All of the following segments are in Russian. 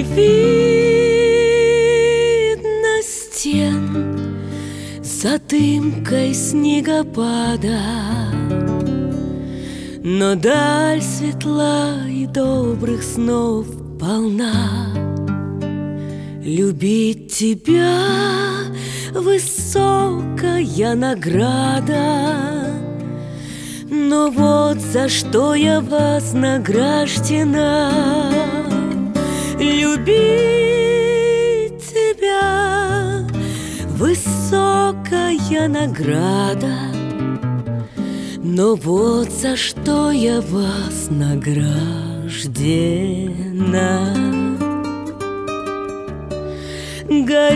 видно стен за дымкой снегопада, но даль светла и добрых снов полна. Любить тебя высокая награда, но вот за что я вознаграждена. Любить тебя высокая награда, но вот за что я вознаграждена. Горит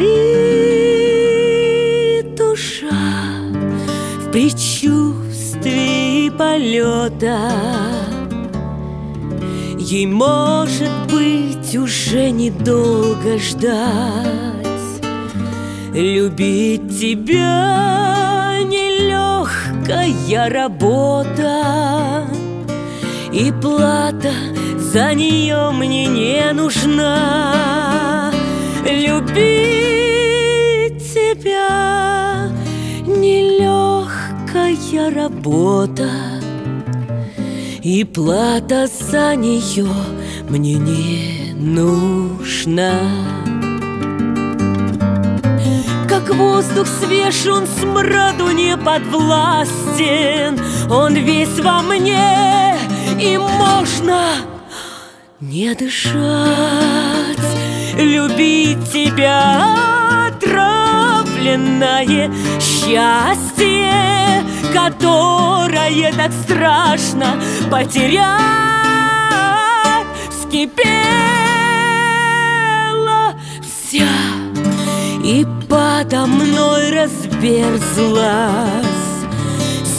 душа в предчувствии полета, ей, может быть, уже недолго ждать. Любить тебя нелегкая работа, и плата за нее мне не нужна. Любить тебя нелегкая работа, и плата за нее мне не нужна. Как воздух свеж, он смраду не подвластен, он весь во мне, и можно не дышать. Любить тебя отравленное счастье, которое так страшно потерять. Вскипела вся и подо мной разверзлась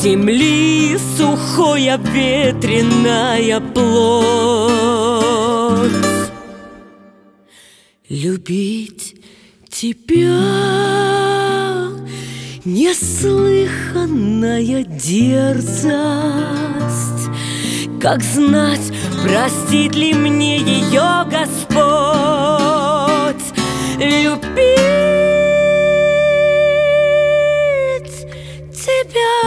земли сухой обветренная плоть. Любить тебя неслыханная дерзость, как знать, простит ли мне ее Господь. Любить тебя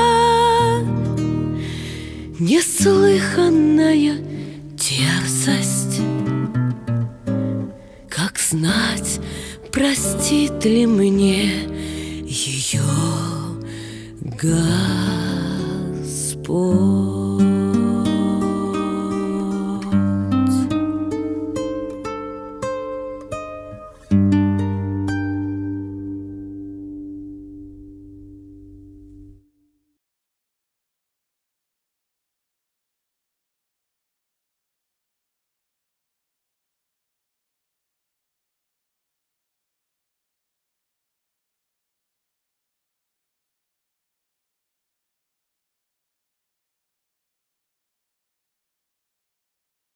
неслыханная дерзость, как знать, простит ли мне ее Господь.